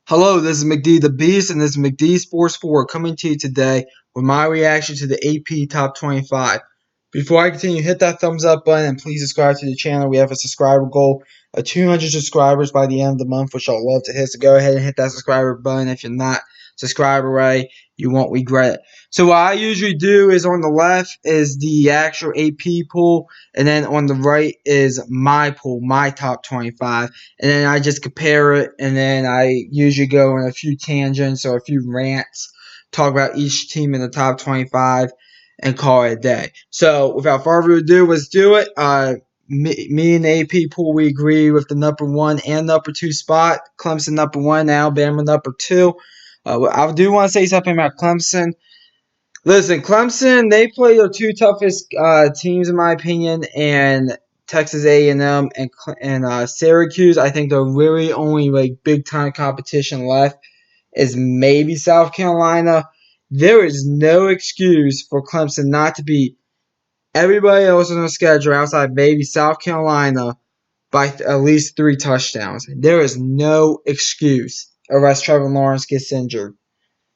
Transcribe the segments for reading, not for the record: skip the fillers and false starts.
Hello, this is McD the Beast, and this is McD Sports 4 coming to you today with my reaction to the AP Top 25. Before I continue, hit that thumbs up button and please subscribe to the channel. We have a subscriber goal of 200 subscribers by the end of the month, which I'd love to hit. So go ahead and hit that subscriber button. If you're not subscribed already, you won't regret it. So what I usually do is on the left is the actual AP pool, and then on the right is my pool, my top 25. And then I just compare it, and then I usually go on a few tangents or a few rants, talk about each team in the top 25, and call it a day. So without further ado, let's do it. Me and the AP pool, we agree with the number 1 and number 2 spot. Clemson number 1, Alabama number 2. I do want to say something about Clemson. Listen, Clemson, they play their two toughest teams in my opinion, and Texas A&M and Syracuse. I think the really only big time competition left is maybe South Carolina. There is no excuse for Clemson not to beat everybody else on the schedule outside maybe South Carolina by at least 3 touchdowns. There is no excuse unless Trevor Lawrence gets injured.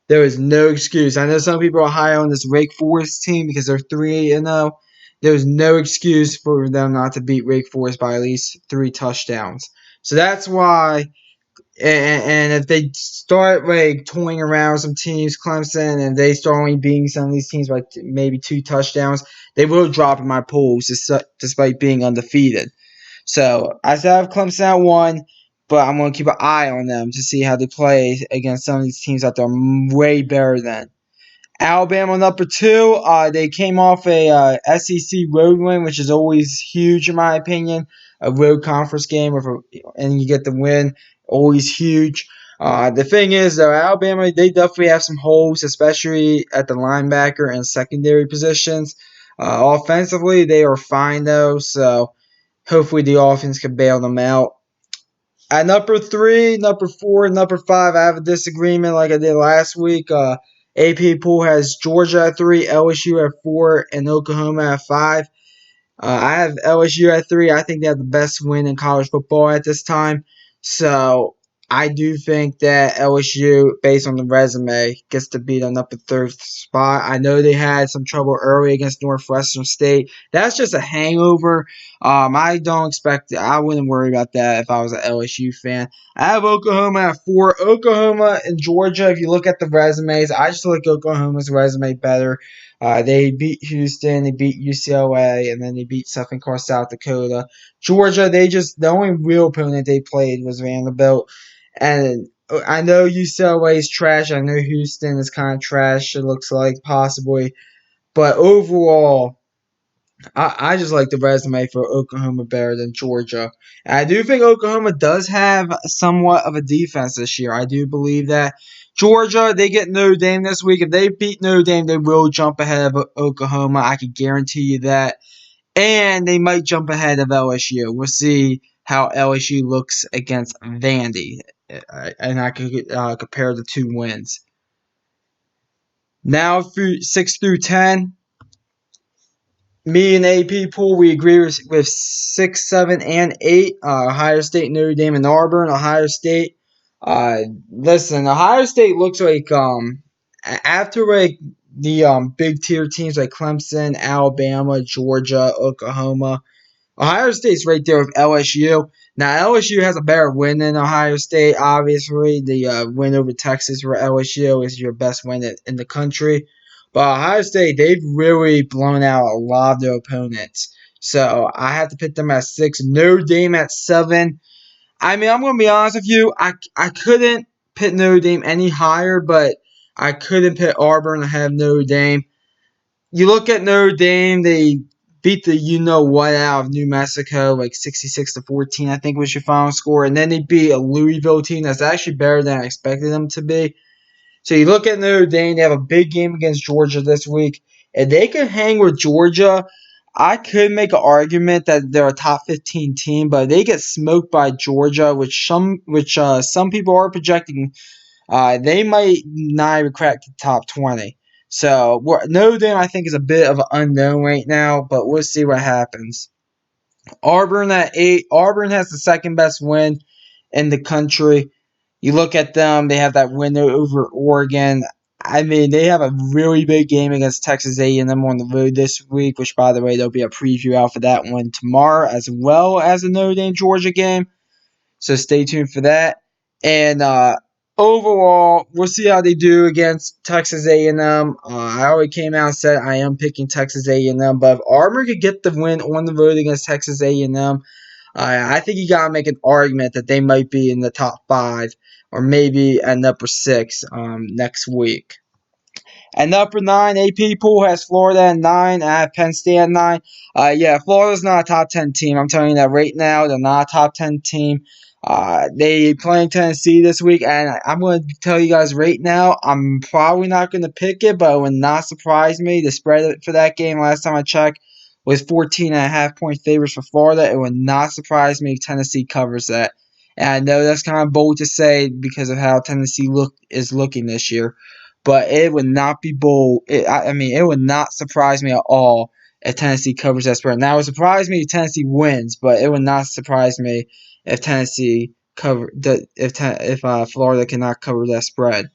There is no excuse. I know some people are high on this Wake Forest team because they're 3-0. There is no excuse for them not to beat Wake Forest by at least 3 touchdowns. So that's why. And if they start toying around some teams, Clemson, and they start only beating some of these teams by maybe 2 touchdowns, they will drop in my polls despite being undefeated. So I still have Clemson at 1, but I'm going to keep an eye on them to see how they play against some of these teams that they're way better than. Alabama number 2, they came off a SEC road win, which is always huge in my opinion. A road conference game, and you get the win, always huge. The thing is, though, Alabama, they definitely have some holes, especially at the linebacker and secondary positions. Offensively, they are fine, though, so hopefully the offense can bail them out. At number 3, number 4, and number 5, I have a disagreement like I did last week. AP Pool has Georgia at 3, LSU at 4, and Oklahoma at 5. I have LSU at 3. I think they have the best win in college football at this time. So I do think that LSU, based on the resume, gets to beat them up at 3rd spot. I know they had some trouble early against Northwestern State. That's just a hangover. I don't expect. I wouldn't worry about that if I was an LSU fan. I have Oklahoma at 4. Oklahoma and Georgia. If you look at the resumes, I just like Oklahoma's resume better. They beat Houston, they beat UCLA, and then they beat Southern Cross South Dakota. Georgia, the only real opponent they played was Vanderbilt. And I know UCLA is trash. I know Houston is kind of trash, it looks like, possibly. But overall, I just like the resume for Oklahoma better than Georgia. And I do think Oklahoma does have somewhat of a defense this year. I do believe that. Georgia, they get Notre Dame this week. If they beat Notre Dame, they will jump ahead of Oklahoma. I can guarantee you that. And they might jump ahead of LSU. We'll see how LSU looks against Vandy. And I could compare the 2 wins. Now, through 6 through 10. Me and AP Pool, we agree with 6, 7, and 8. Ohio State, Notre Dame, and Auburn. Ohio State. Listen, Ohio State looks like after the big tier teams like Clemson, Alabama, Georgia, Oklahoma. Ohio State's right there with LSU. Now LSU has a better win than Ohio State. Obviously, the win over Texas for LSU is your best win in the country. But Ohio State, they've really blown out a lot of their opponents. So I have to pick them at 6. Notre Dame at 7. I mean, I'm going to be honest with you. I couldn't pit Notre Dame any higher, but I couldn't pit Auburn ahead of Notre Dame. You look at Notre Dame, they beat the you-know-what out of New Mexico, like 66-14, I think was your final score. And then they beat a Louisville team that's actually better than I expected them to be. So you look at Notre Dame, they have a big game against Georgia this week. If they can hang with Georgia, I could make an argument that they're a top 15 team, but they get smoked by Georgia, which some people are projecting they might not even crack the top 20. So Notre Dame, I think, is a bit of an unknown right now, but we'll see what happens. Auburn at 8. Auburn has the second best win in the country. You look at them, they have that win over Oregon. I mean, they have a really big game against Texas A&M on the road this week, which, by the way, there'll be a preview out for that one tomorrow, as well as the Notre Dame Georgia game. So stay tuned for that. And overall, we'll see how they do against Texas A&M. I already came out and said I am picking Texas A&M, but if Auburn could get the win on the road against Texas A&M, I think you gotta make an argument that they might be in the top 5 or maybe at number 6 next week. At number 9, AP pool has Florida at 9. I have Penn State at 9. Yeah, Florida's not a top 10 team. I'm telling you that right now. They're not a top 10 team. They playing Tennessee this week, and I'm going to tell you guys right now, I'm probably not going to pick it, but it would not surprise me. The spread for that game last time I checked was 14.5-point favorites for Florida. It would not surprise me if Tennessee covers that. And I know that's kind of bold to say because of how Tennessee is looking this year, but it would not be bold. I mean, it would not surprise me at all if Tennessee covers that spread. Now, it would surprise me if Tennessee wins, but it would not surprise me if Tennessee if Florida cannot cover that spread.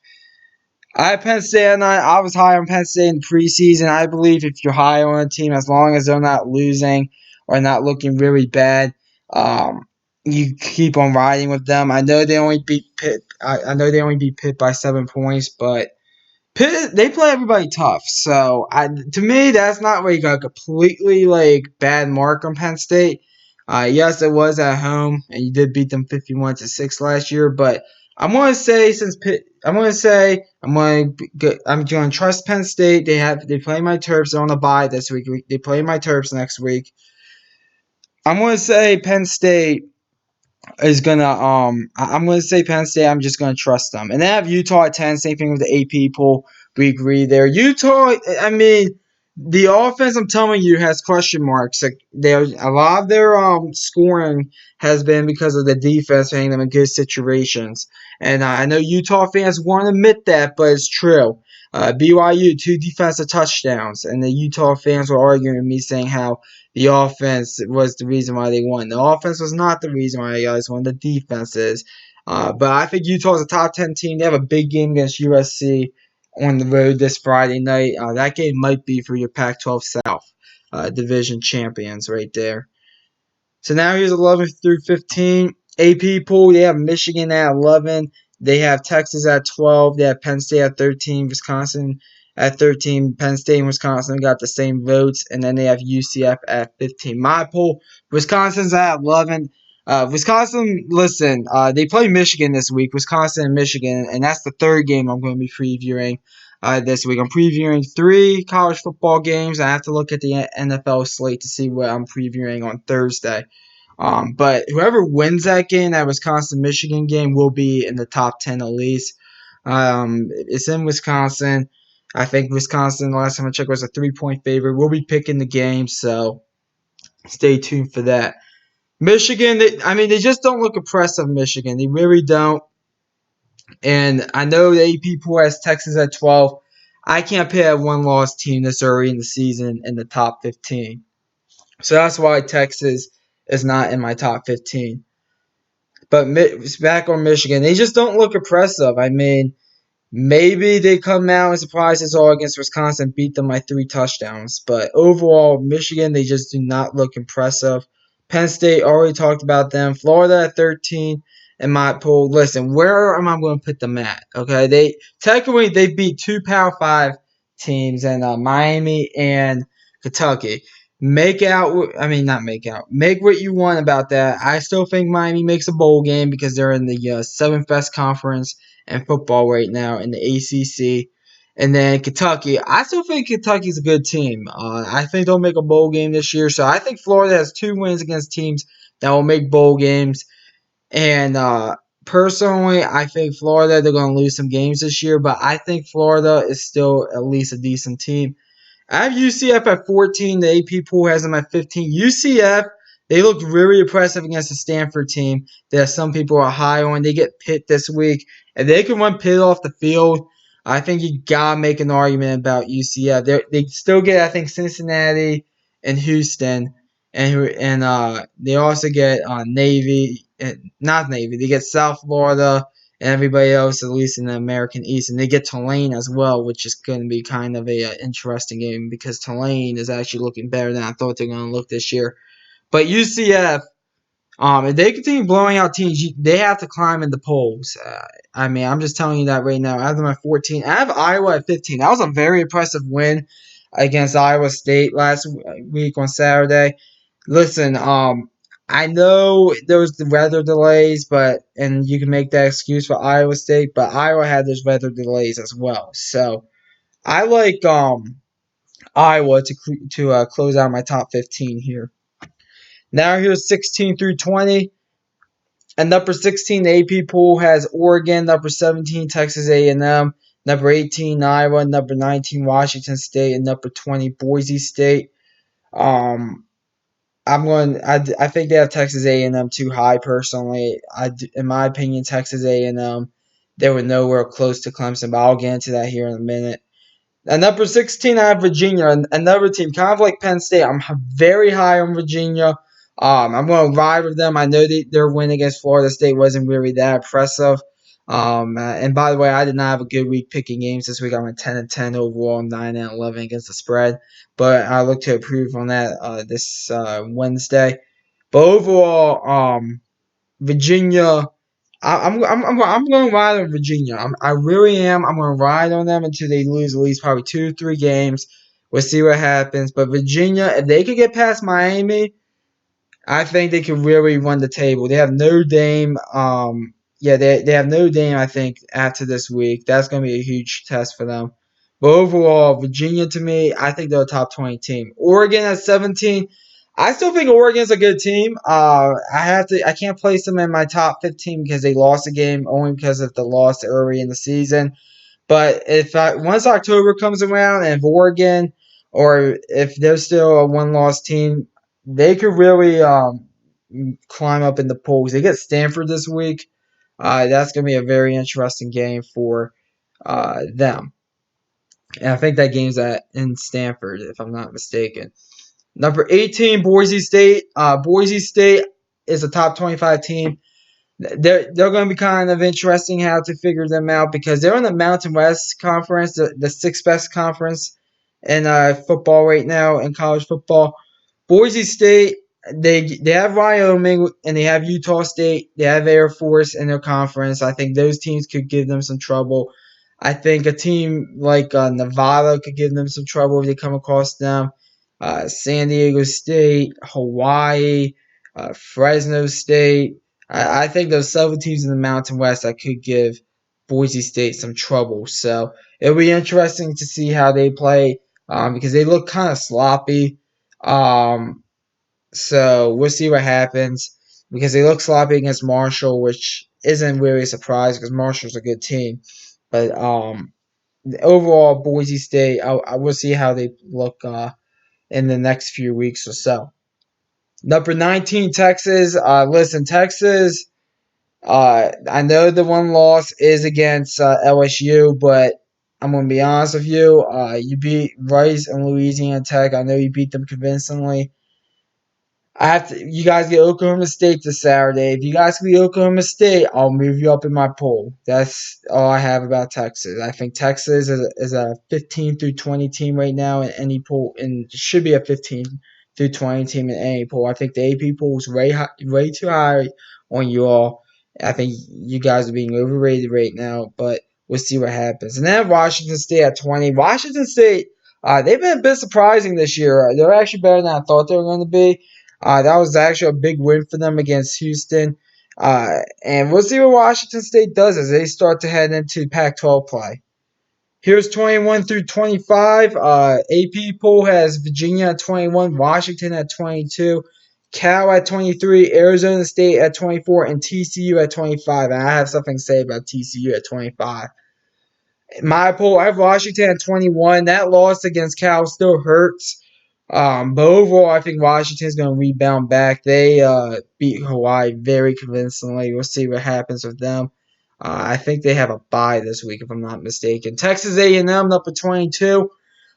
I have Penn State at 9. I was high on Penn State in the preseason. I believe if you're high on a team, as long as they're not losing or not looking really bad, you keep on riding with them. I know they only beat Pitt. I know they only beat Pitt by 7 points, but Pitt, they play everybody tough. So to me, that's not like a completely bad mark on Penn State. Yes, it was at home, and you did beat them 51-6 last year. But I'm gonna say I'm gonna trust Penn State. They play my Terps. They're on a bye this week. They play my Terps next week. I'm gonna say Penn State is gonna I'm gonna say Penn State. I'm just gonna trust them. And they have Utah at 10. Same thing with the AP poll. We agree there. Utah, I mean, the offense, I'm telling you, has question marks. Like a lot of their scoring has been because of the defense putting them in good situations. And I know Utah fans won't admit that, but it's true. BYU 2 defensive touchdowns, and the Utah fans were arguing with me saying how the offense was the reason why they won. The offense was not the reason why you guys won. The defense is. But I think Utah's a top 10 team. They have a big game against USC on the road this Friday night. That game might be for your Pac-12 South division champions right there. So now here's 11 through 15. AP pool, they have Michigan at 11. They have Texas at 12. They have Penn State at 13. Wisconsin at 13. Penn State and Wisconsin got the same votes. And then they have UCF at 15. My pool, Wisconsin's at 11. Wisconsin, listen, they play Michigan this week. Wisconsin and Michigan. And that's the third game I'm going to be previewing this week. I'm previewing 3 college football games. I have to look at the NFL slate to see what I'm previewing on Thursday. But whoever wins that game, that Wisconsin-Michigan game, will be in the top 10 at least. It's in Wisconsin. I think Wisconsin, the last time I checked, was a 3-point favorite. We'll be picking the game, so stay tuned for that. Michigan, they just don't look impressive, Michigan. They really don't. And I know the AP pool has Texas at 12. I can't put a one-loss team this early in the season in the top 15. So that's why Texas is not in my top 15. But back on Michigan, they just don't look impressive. I mean, maybe they come out and surprise us all against Wisconsin, beat them by 3 touchdowns. But overall, Michigan, they just do not look impressive. Penn State, already talked about them. Florida at 13 in my pool. Listen, where am I going to put them at? Okay, they beat 2 Power 5 teams, and Miami and Kentucky. Make what you want about that. I still think Miami makes a bowl game because they're in the 7th best conference in football right now in the ACC. And then Kentucky, I still think Kentucky's a good team. I think they'll make a bowl game this year. So I think Florida has 2 wins against teams that will make bowl games. And personally, I think Florida, they're going to lose some games this year. But I think Florida is still at least a decent team. I have UCF at 14. The AP pool has them at 15. UCF, they looked really impressive against the Stanford team that some people are high on. They get Pitt this week. If they can run Pitt off the field, I think you got to make an argument about UCF. They still get, I think, Cincinnati and Houston. And they also get Navy. Not Navy. They get South Florida and everybody else at least in the American East. And they get Tulane as well, which is going to be kind of a interesting game because Tulane is actually looking better than I thought they were going to look this year. But UCF, if they continue blowing out teams, they have to climb in the polls. I mean, I'm just telling you that right now. I have them at 14. I have Iowa at 15. That was a very impressive win against Iowa State last week on Saturday. Listen, I know there was the weather delays, and you can make that excuse for Iowa State, but Iowa had those weather delays as well. So I like Iowa to close out my top 15 here. Now here's 16 through 20. And number 16, the AP pool has Oregon. Number 17, Texas A&M. Number 18, Iowa. Number 19, Washington State. And number 20, Boise State. Um, I think they have Texas A&M too high personally. In my opinion, Texas A&M, they were nowhere close to Clemson, but I'll get into that here in a minute. At number 16, I have Virginia, another team, kind of like Penn State. I'm very high on Virginia. I'm going to ride with them. I know their win against Florida State wasn't really that impressive. And by the way, I did not have a good week picking games this week. I went 10-10 overall, 9-11 against the spread. But I look to improve on that this Wednesday. But overall, Virginia. I'm going to ride on Virginia. I really am. I'm going to ride on them until they lose at least probably 2-3 games. We'll see what happens. But Virginia, if they could get past Miami, I think they could really run the table. They have Notre Dame. They have Notre Dame, I think, after this week. That's going to be a huge test for them. But overall, Virginia to me, I think they're a top 20 team. Oregon at 17. I still think Oregon's a good team. I can't place them in my top 15 because they lost a game only because of the loss early in the season. But once October comes around and if Oregon or if they're still a one-loss team, they could really climb up in the polls. They get Stanford this week. That's going to be a very interesting game for them. And I think that game's in Stanford, if I'm not mistaken. Number 18, Boise State. Boise State is a top 25 team. They're going to be kind of interesting how to figure them out because they're in the Mountain West Conference, the sixth best conference in football right now in college football. Boise State, they have Wyoming and they have Utah State. They have Air Force in their conference. I think those teams could give them some trouble. I think a team like Nevada could give them some trouble if they come across them. San Diego State, Hawaii, Fresno State. I think those 7 teams in the Mountain West that could give Boise State some trouble. So it'll be interesting to see how they play because they look kind of sloppy. So we'll see what happens because they look sloppy against Marshall, which isn't really a surprise because Marshall's a good team. But overall, Boise State, I will see how they look in the next few weeks or so. Number 19, Texas. Listen, Texas, I know the one loss is against LSU, but I'm going to be honest with you. You beat Rice and Louisiana Tech. I know you beat them convincingly. You guys get Oklahoma State this Saturday. If you guys can beat Oklahoma State, I'll move you up in my poll. That's all I have about Texas. I think Texas is a 15 through 20 team right now in any poll, and should be a 15 through 20 team in any poll. I think the AP poll is way too high on you all. I think you guys are being overrated right now, but we'll see what happens. And then Washington State at 20. Washington State, they've been a bit surprising this year. They're actually better than I thought they were going to be. That was actually a big win for them against Houston. And we'll see what Washington State does as they start to head into Pac-12 play. Here's 21 through 25. AP poll has Virginia at 21, Washington at 22, Cal at 23, Arizona State at 24, and TCU at 25. And I have something to say about TCU at 25. My poll, I have Washington at 21. That loss against Cal still hurts. But overall, I think Washington's going to rebound back. They beat Hawaii very convincingly. We'll see what happens with them. I think they have a bye this week, if I'm not mistaken. Texas A&M up at 22.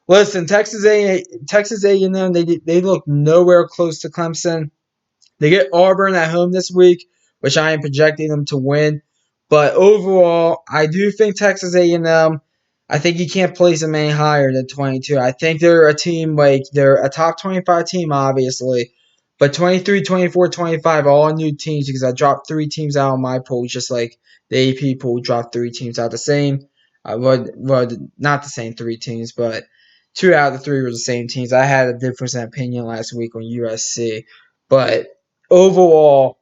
Listen, Texas A&M, they look nowhere close to Clemson. They get Auburn at home this week, which I am projecting them to win. But overall, I do think Texas A&M, I think you can't place them any higher than 22. I think they're a team, like, they're a top 25 team, obviously. But 23, 24, 25, all new teams because I dropped 3 teams out of my pool, just like the AP pool dropped 3 teams out the same. Well, not the same 3 teams, but 2 out of the 3 were the same teams. I had a difference in opinion last week on USC. But overall,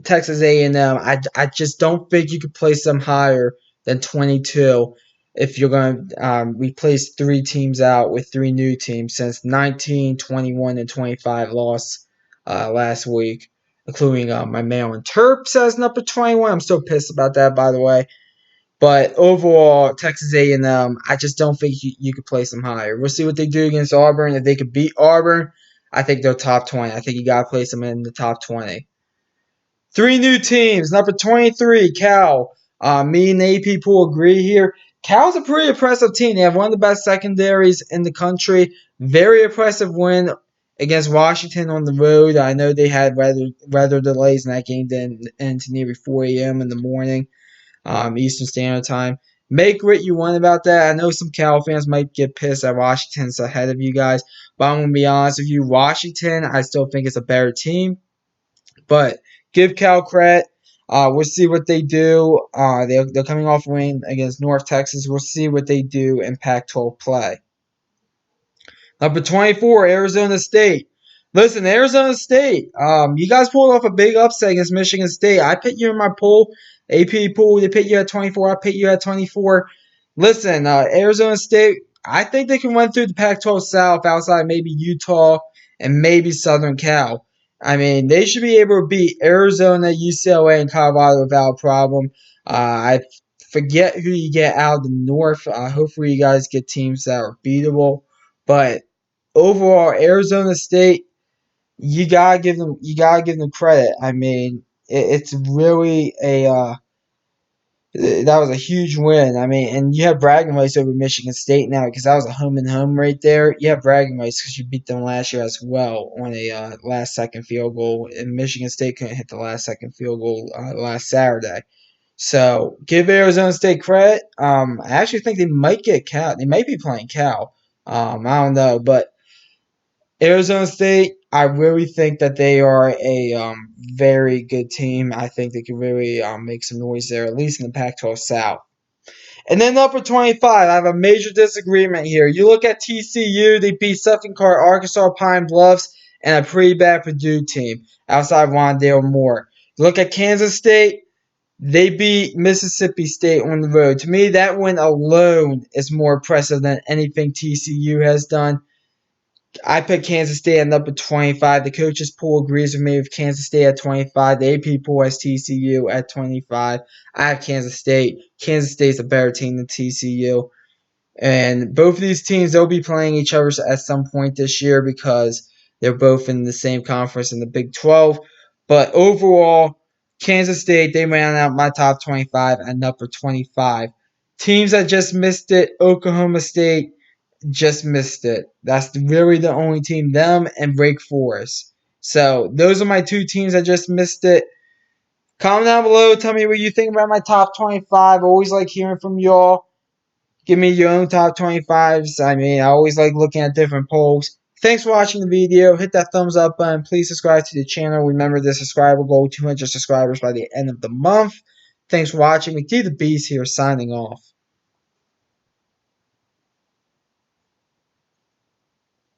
Texas A&M, I just don't think you could place them higher than 22 if you're going to replace 3 teams out with 3 new teams since 19, 21, and 25 lost last week, including my Maryland Terps as number 21. I'm still pissed about that, by the way. But overall, Texas A&M, I just don't think you could place them higher. We'll see what they do against Auburn. If they could beat Auburn, I think they're top 20. I think you got to place them in the top 20. 3 new teams. Number 23, Cal. Me and AP Pool agree here. Cal's a pretty impressive team. They have one of the best secondaries in the country. Very impressive win against Washington on the road. I know they had weather delays in that game. Didn't end to nearly 4 a.m. in the morning, Eastern Standard Time. Make what you want about that. I know some Cal fans might get pissed that Washington's ahead of you guys, but I'm going to be honest with you. Washington, I still think is a better team. But give Cal credit. We'll see what they do. They're coming off a win against North Texas. We'll see what they do in Pac-12 play. Number 24, Arizona State. Listen, Arizona State, you guys pulled off a big upset against Michigan State. I put you in my pool, AP pool. They put you at 24. I put you at 24. Listen, Arizona State, I think they can run through the Pac-12 South outside maybe Utah and maybe Southern Cal. I mean, they should be able to beat Arizona, UCLA, and Colorado without a problem. I forget who you get out of the North. Hopefully, you guys get teams that are beatable. But overall, Arizona State, you gotta give them credit. I mean, it's really a that was a huge win. I mean, and you have bragging rights over Michigan State now because that was a home and home right there. You have bragging rights because you beat them last year as well on a last second field goal, and Michigan State couldn't hit the last second field goal last Saturday. So give Arizona State credit. I actually think they might get Cal. They might be playing Cal. I don't know, but Arizona State, I really think that they are a very good team. I think they can really make some noise there, at least in the Pac-12 South. And then number 25, I have a major disagreement here. You look at TCU, they beat Sutton Cart, Arkansas Pine Bluffs, and a pretty bad Purdue team outside Wandale Moore. You look at Kansas State, they beat Mississippi State on the road. To me, that win alone is more impressive than anything TCU has done. I put Kansas State at number 25. The coaches pool agrees with me with Kansas State at 25. The AP pool has TCU at 25. I have Kansas State. Kansas State's a better team than TCU. And both of these teams, they'll be playing each other at some point this year because they're both in the same conference in the Big 12. But overall, Kansas State, they ran out my top 25 at number 25. Teams that just missed it, Oklahoma State, just missed it. That's really the only team, them and Wake Forest. So those are my 2 teams that just missed it. Comment down below. Tell me what you think about my top 25. Always like hearing from y'all. Give me your own top 25s. I mean, I always like looking at different polls. Thanks for watching the video. Hit that thumbs up button. Please subscribe to the channel. Remember the subscriber goal, 200 subscribers by the end of the month. Thanks for watching. McD the Beast here, signing off.